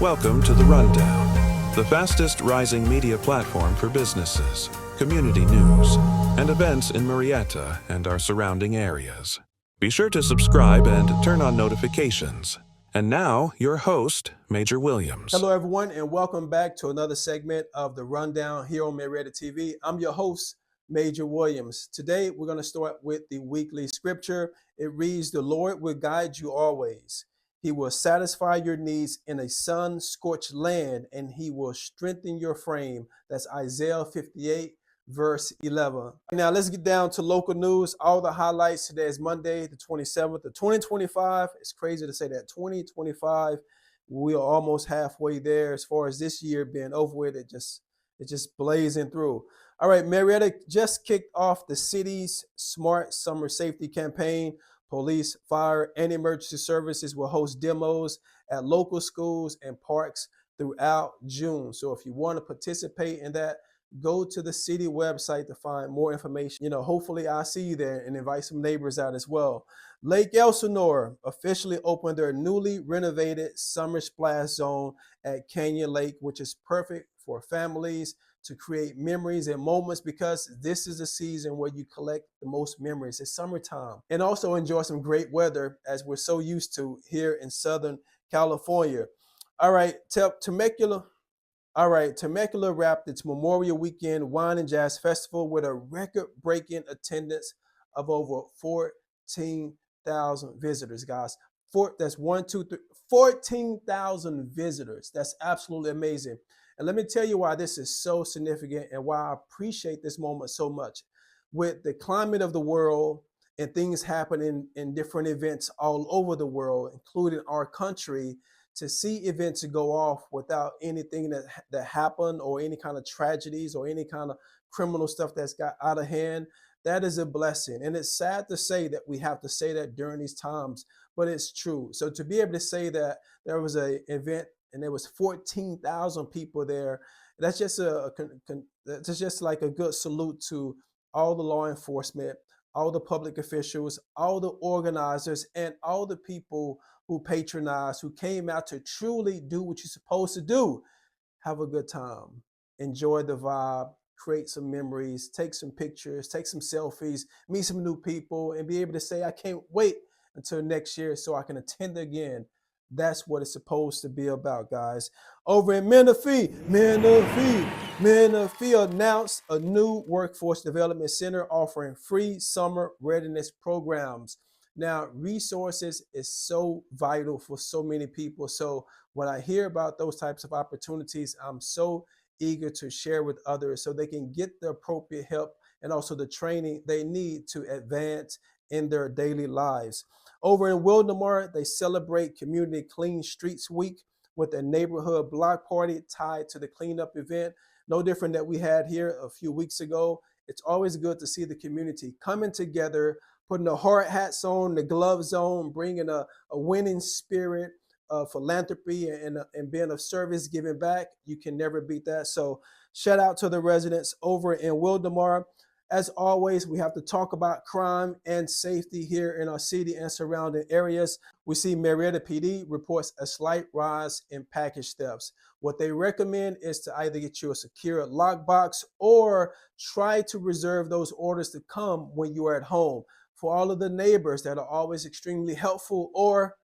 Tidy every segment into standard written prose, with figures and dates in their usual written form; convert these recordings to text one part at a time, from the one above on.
Welcome to The Rundown, the fastest rising media platform for businesses, community news, and events in Murrieta and our surrounding areas. Be sure to subscribe and turn on notifications. And now, your host, Major Williams. Hello, everyone, and welcome back to another segment of The Rundown here on Murrieta TV. I'm your host, Major Williams. Today, we're going to start with the weekly scripture. It reads, "The Lord will guide you always. He will satisfy your needs in a sun-scorched land, and he will strengthen your frame." That's Isaiah 58, verse 11. Now, let's get down to local news. All the highlights. Today is Monday, the 27th of 2025. It's crazy to say that 2025. We are almost halfway there as far as this year being over with. It's just blazing through. All right, Murrieta just kicked off the city's Smart Summer Safety Campaign. Police, fire, and emergency services will host demos at local schools and parks throughout June. So if you want to participate in that, go to the city website to find more information. Hopefully I'll see you there and invite some neighbors out as well. Lake Elsinore officially opened their newly renovated summer splash zone at Canyon Lake, which is perfect for families to create memories and moments, because this is a season where you collect the most memories. It's summertime. And also enjoy some great weather, as we're so used to here in Southern California. All right, Temecula wrapped its Memorial Weekend Wine and Jazz Festival with a record-breaking attendance of over 14,000 visitors, guys. That's 14,000 visitors. That's absolutely amazing. And let me tell you why this is so significant and why I appreciate this moment so much. With the climate of the world and things happening in different events all over the world, including our country, to see events go off without anything that happened, or any kind of tragedies or any kind of criminal stuff that's got out of hand, that is a blessing. And it's sad to say that we have to say that during these times, but it's true. So to be able to say that there was an event and there was 14,000 people there, that's just like a good salute to all the law enforcement, all the public officials, all the organizers, and all the people who patronized, who came out to truly do what you're supposed to do. Have a good time. Enjoy the vibe. Create some memories. Take some pictures. Take some selfies. Meet some new people. And be able to say, I can't wait until next year so I can attend again. That's what it's supposed to be about, guys. Over in Menifee announced a new workforce development center offering free summer readiness programs. Now, resources is so vital for so many people. So when I hear about those types of opportunities, I'm so eager to share with others so they can get the appropriate help and also the training they need to advance in their daily lives. Over in Wildomar, they celebrate Community Clean Streets Week with a neighborhood block party tied to the cleanup event. No different that we had here a few weeks ago. It's always good to see the community coming together, putting the hard hats on, the gloves on, bringing a winning spirit of philanthropy and being of service, giving back. You can never beat that. So shout out to the residents over in Wildomar. As always, we have to talk about crime and safety here in our city and surrounding areas. We see Murrieta PD reports a slight rise in package thefts. What they recommend is to either get you a secure lockbox or try to reserve those orders to come when you are at home. For all of the neighbors that are always extremely helpful or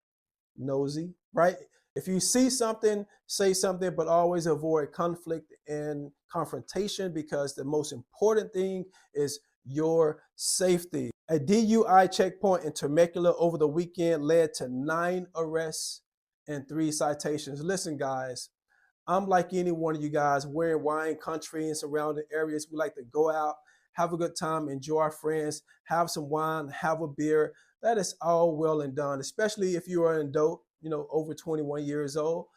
nosy, right? If you see something, say something, but always avoid conflict and confrontation, because the most important thing is your safety. A DUI checkpoint in Temecula over the weekend led to 9 arrests and 3 citations. Listen, guys, I'm like any one of you guys. We're in wine country and surrounding areas. We like to go out, have a good time, enjoy our friends, have some wine, have a beer. That is all well and done, especially if you are an adult, over 21 years old.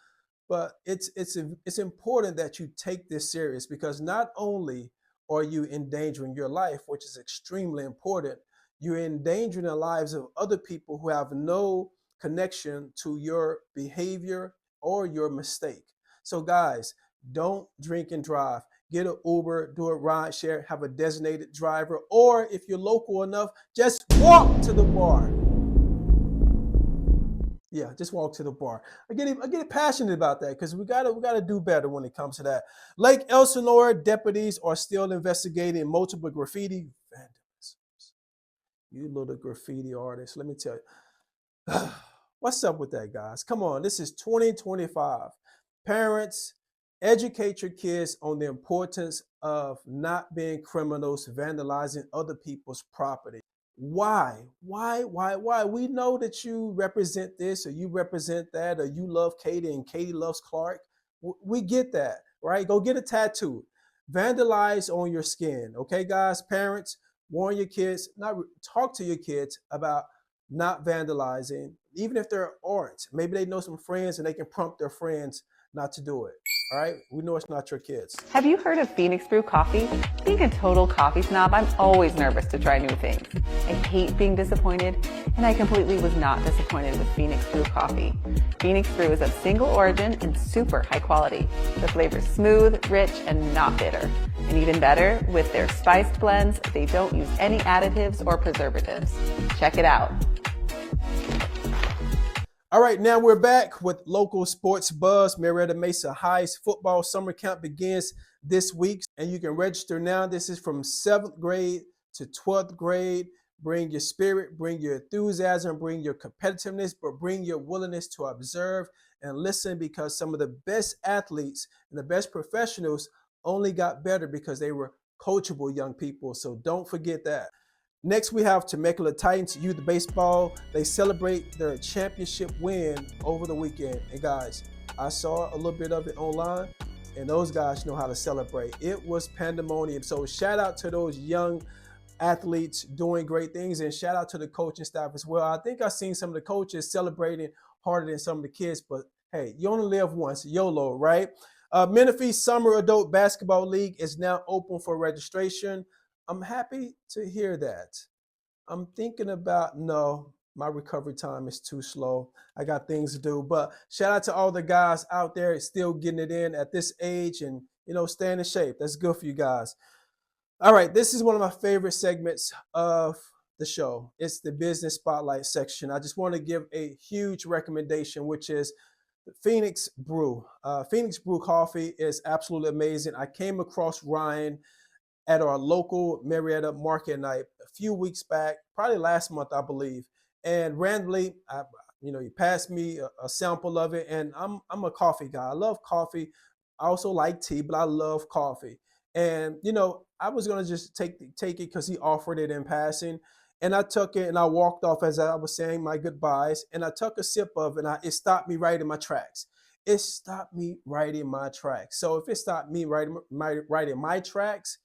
But it's important that you take this serious, because not only are you endangering your life, which is extremely important, you're endangering the lives of other people who have no connection to your behavior or your mistake. So guys, don't drink and drive. Get an Uber, do a ride share, have a designated driver, or if you're local enough, just walk to the bar. Yeah, just walk to the bar. I get passionate about that because we gotta do better when it comes to that. Lake Elsinore deputies are still investigating multiple graffiti vandalisms. You little graffiti artists, let me tell you. What's up with that, guys? Come on, this is 2025. Parents, educate your kids on the importance of not being criminals, vandalizing other people's property. Why? Why? We know that you represent this or you represent that or you love Katie and Katie loves Clark. We get that, right? Go get a tattoo. Vandalize on your skin. Okay, guys, parents, warn your kids, not talk to your kids about not vandalizing, even if there aren't. Maybe they know some friends and they can prompt their friends not to do it. All right, we know it's not your kids. Have you heard of Phoenix Brew Coffee? Being a total coffee snob, I'm always nervous to try new things. I hate being disappointed, and I completely was not disappointed with Phoenix Brew Coffee. Phoenix Brew is of single origin and super high quality. The flavor's smooth, rich, and not bitter. And even better, with their spiced blends, they don't use any additives or preservatives. Check it out. All right, now we're back with local sports buzz. Murrieta Mesa High's football summer camp begins this week, and you can register now. This is from 7th grade to 12th grade. Bring your spirit, bring your enthusiasm, bring your competitiveness, but bring your willingness to observe and listen, because some of the best athletes and the best professionals only got better because they were coachable young people. So don't forget that. Next, we have Temecula Titans Youth Baseball. They celebrate their championship win over the weekend. And guys, I saw a little bit of it online, and those guys know how to celebrate. It was pandemonium. So shout out to those young athletes doing great things, and shout out to the coaching staff as well. I think I've seen some of the coaches celebrating harder than some of the kids, but hey, you only live once, YOLO, right? Menifee Summer Adult Basketball League is now open for registration. I'm happy to hear that. I'm thinking about, no, my recovery time is too slow. I got things to do. But shout out to all the guys out there still getting it in at this age and, staying in shape. That's good for you guys. All right, this is one of my favorite segments of the show. It's the business spotlight section. I just want to give a huge recommendation, which is the Phoenix Brew. Phoenix Brew coffee is absolutely amazing. I came across Ryan at our local Murrieta market night a few weeks back, probably last month, I believe. And randomly, he passed me a sample of it, and I'm a coffee guy. I love coffee. I also like tea, but I love coffee. And I was gonna just take it because he offered it in passing, and I took it and I walked off as I was saying my goodbyes, and I took a sip of it, and it stopped me right in my tracks. It stopped me right in my tracks. So if it stopped me right in my tracks,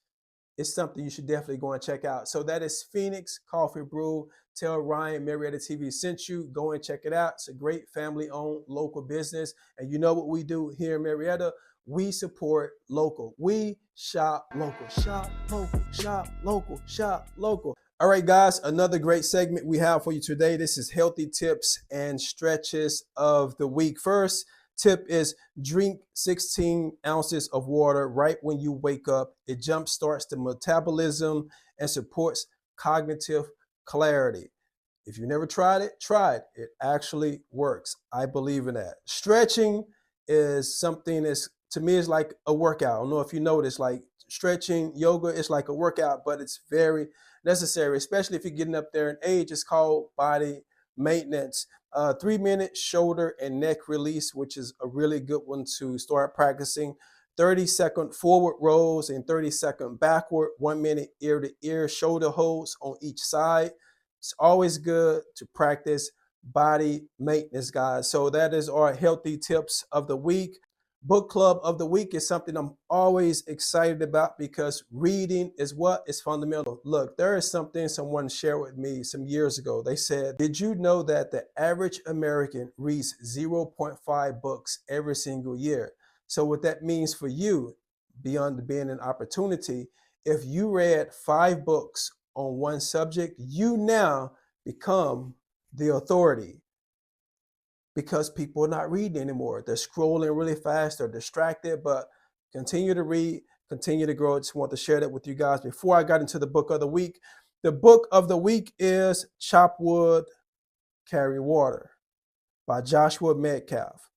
it's something you should definitely go and check out. So that is Phoenix Coffee Brew. Tell Ryan Murrieta TV sent you. Go and check it out. It's a great family-owned local business. And you know what we do here in Murrieta? We support local. We shop local. Shop local. Shop local. Shop local. All right, guys, another great segment we have for you today. This is healthy tips and stretches of the week. First tip is drink 16 ounces of water right when you wake up. It jumpstarts the metabolism and supports cognitive clarity. If you never tried it, try it. It actually works. I believe in that. Stretching is something that's, to me, is like a workout. I don't know if you notice, like stretching, yoga is like a workout, but it's very necessary, especially if you're getting up there in age. It's called body maintenance. 3-minute shoulder and neck release, which is a really good one to start practicing. 30-second forward rolls and 30-second backward. 1 minute ear to ear shoulder holds on each side. It's always good to practice body maintenance, guys. So that is our healthy tips of the week. Book club of the week is something I'm always excited about because reading is what is fundamental. Look, there is something someone shared with me some years ago. They said, did you know that the average American reads 0.5 books every single year? So what that means for you, beyond being an opportunity, if you read 5 books on one subject, you now become the authority. Because people are not reading anymore. They're scrolling really fast, they're distracted, but continue to read, continue to grow. I just want to share that with you guys before I got into the book of the week. The book of the week is Chop Wood, Carry Water. by Joshua Metcalf.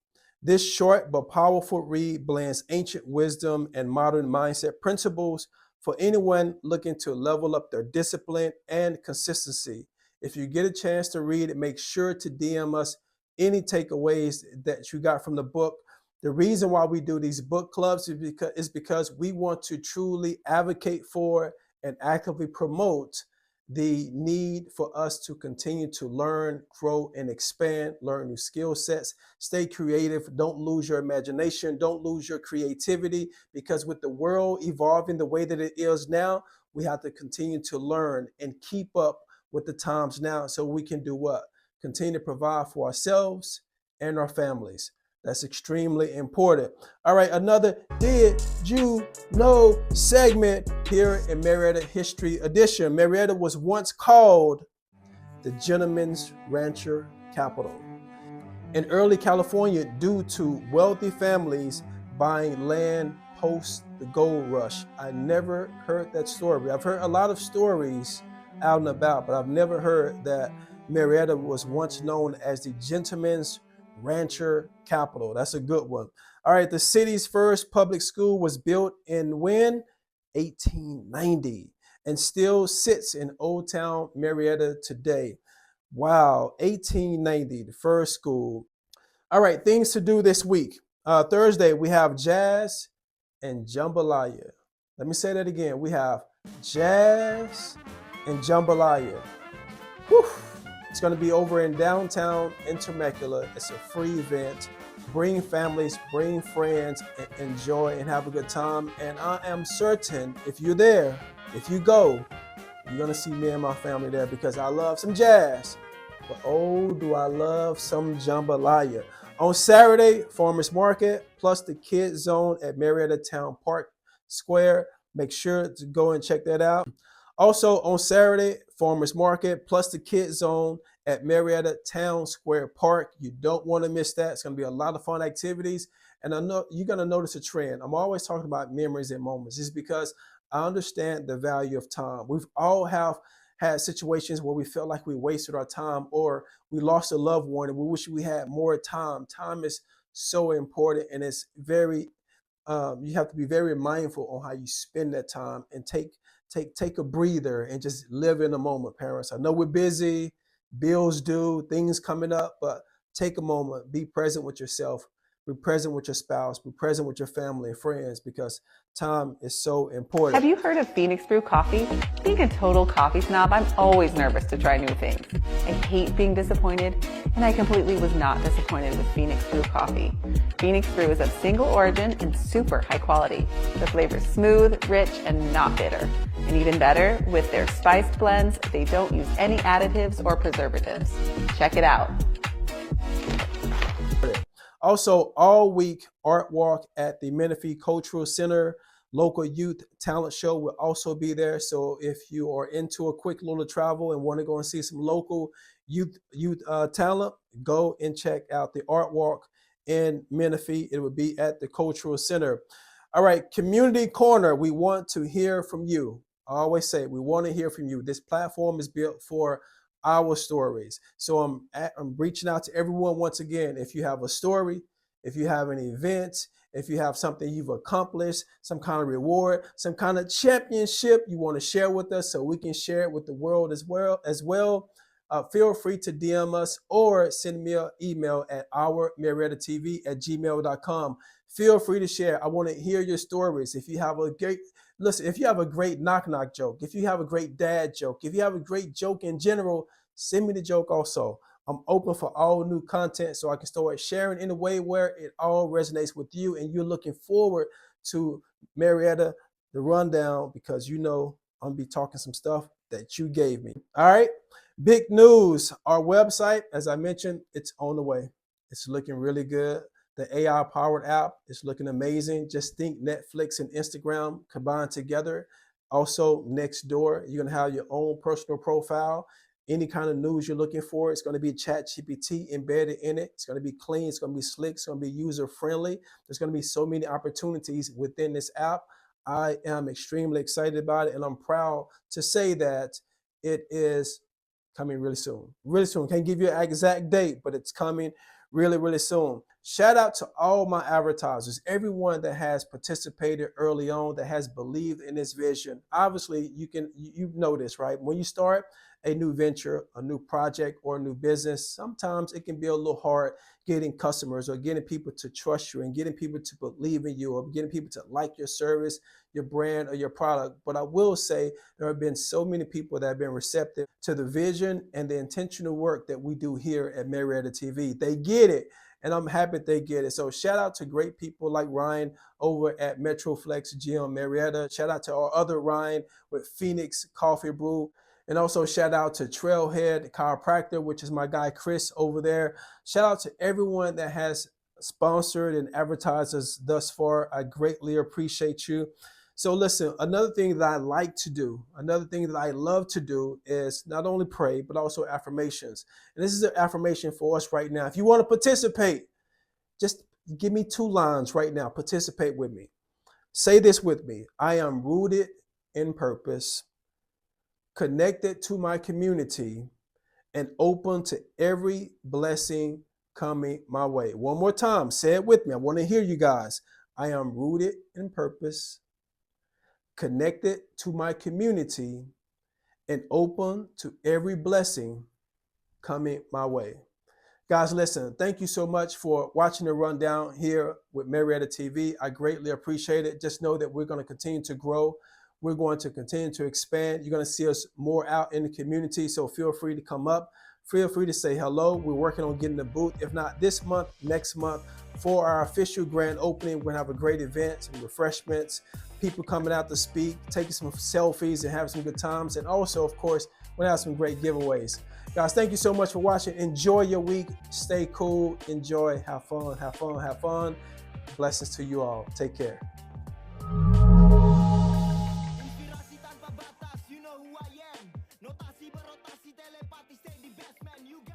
This short but powerful read blends ancient wisdom and modern mindset principles for anyone looking to level up their discipline and consistency. If you get a chance to read it, make sure to DM us any takeaways that you got from the book. The reason why we do these book clubs is because we want to truly advocate for and actively promote the need for us to continue to learn, grow, and expand, learn new skill sets, stay creative, don't lose your imagination, don't lose your creativity, because with the world evolving the way that it is now, we have to continue to learn and keep up with the times now so we can do what? Continue to provide for ourselves and our families. That's extremely important. All right, another Did You Know segment here in Murrieta History Edition. Murrieta was once called the gentleman's rancher capital. In early California, due to wealthy families buying land post the gold rush. I never heard that story. I've heard a lot of stories out and about, but I've never heard that Murrieta was once known as the gentleman's rancher capital. That's a good one. All right, the city's first public school was built in when? 1890, and still sits in Old Town Murrieta today. Wow, 1890, the first school. All right, things to do this week. Thursday, we have jazz and jambalaya. Let me say that again. We have jazz and jambalaya. Whew. It's going to be over in downtown in Temecula. It's a free event. Bring families, bring friends, and enjoy and have a good time. And I am certain if you're there, if you go, you're going to see me and my family there because I love some jazz. But oh, do I love some jambalaya. On Saturday, Farmers Market plus the Kids Zone at Murrieta Town Park Square. Make sure to go and check that out. Also on Saturday, Farmers Market plus the Kids Zone at Murrieta Town Square Park. You don't want to miss that. It's going to be a lot of fun activities. And I know you're going to notice a trend. I'm always talking about memories and moments. It's because I understand the value of time. We've all had situations where we felt like we wasted our time or we lost a loved one and we wish we had more time. Time is so important, and it's very, you have to be very mindful on how you spend that time and take a breather and just live in the moment, parents. I know we're busy, bills due, things coming up, but take a moment, be present with yourself, be present with your spouse, be present with your family and friends because time is so important. Have you heard of Phoenix Brew Coffee? Being a total coffee snob, I'm always nervous to try new things. I hate being disappointed, and I completely was not disappointed with Phoenix Brew Coffee. Phoenix Brew is of single origin and super high quality. The flavor's smooth, rich, and not bitter. And even better, with their spiced blends, they don't use any additives or preservatives. Check it out. Also, all week, Art Walk at the Menifee Cultural Center. Local youth talent show will also be there. So if you are into a quick little travel and want to go and see some local youth talent, go and check out the Art Walk in Menifee. It will be at the Cultural Center. All right, Community Corner. We want to hear from you. I always say we want to hear from you. This platform is built for our stories. So I'm reaching out to everyone once again. If you have a story, if you have an event, if you have something you've accomplished, some kind of reward, some kind of championship you want to share with us so we can share it with the world as well, feel free to DM us or send me an email at ourmurrietatv@gmail.com. Feel free to share. I want to hear your stories. If you have a great knock-knock joke, if you have a great dad joke, if you have a great joke in general, send me the joke also. I'm open for all new content so I can start sharing in a way where it all resonates with you and you're looking forward to Murrieta, the rundown, because you know I'm going to be talking some stuff that you gave me. All right, big news. Our website, as I mentioned, it's on the way. It's looking really good. The AI-powered app is looking amazing. Just think Netflix and Instagram combined together. Also, next door, you're going to have your own personal profile. Any kind of news you're looking for, it's going to be ChatGPT embedded in it. It's going to be clean. It's going to be slick. It's going to be user-friendly. There's going to be so many opportunities within this app. I am extremely excited about it, and I'm proud to say that it is coming really soon. Really soon. Can't give you an exact date, but it's coming really, really soon. Shout out to all my advertisers, everyone that has participated early on, that has believed in this vision. Obviously, you know this, right? When you start a new venture, a new project, or a new business, sometimes it can be a little hard getting customers or getting people to trust you and getting people to believe in you or getting people to like your service, your brand, or your product. But I will say there have been so many people that have been receptive to the vision and the intentional work that we do here at Murrieta TV. They get it, and I'm happy they get it. So shout out to great people like Ryan over at Metroflex Gym Murrieta. Shout out to our other Ryan with Phoenix Coffee Brew. And also shout out to Trailhead Chiropractor, which is my guy Chris over there. Shout out to everyone that has sponsored and advertised us thus far. I greatly appreciate you. So listen, another thing that I like to do, another thing that I love to do is not only pray, but also affirmations. And this is an affirmation for us right now. If you want to participate, just give me 2 lines right now. Participate with me. Say this with me. I am rooted in purpose, connected to my community, and open to every blessing coming my way. One more time, say it with me. I want to hear you guys. I am rooted in purpose, connected to my community, and open to every blessing coming my way. Guys, listen, thank you so much for watching the rundown here with Murrieta TV. I greatly appreciate it. Just know that we're going to continue to grow. We're going to continue to expand. You're going to see us more out in the community, so feel free to come up. Feel free to say hello. We're working on getting the booth. If not this month, next month, for our official grand opening. We're going to have a great event, some refreshments, people coming out to speak, taking some selfies and having some good times. And also, of course, we're going to have some great giveaways. Guys, thank you so much for watching. Enjoy your week. Stay cool. Enjoy. Have fun. Have fun. Have fun. Blessings to you all. Take care. Inspirasi tanpa batas, you know who I am. Notasi berotasi telepati, stay the best man you got.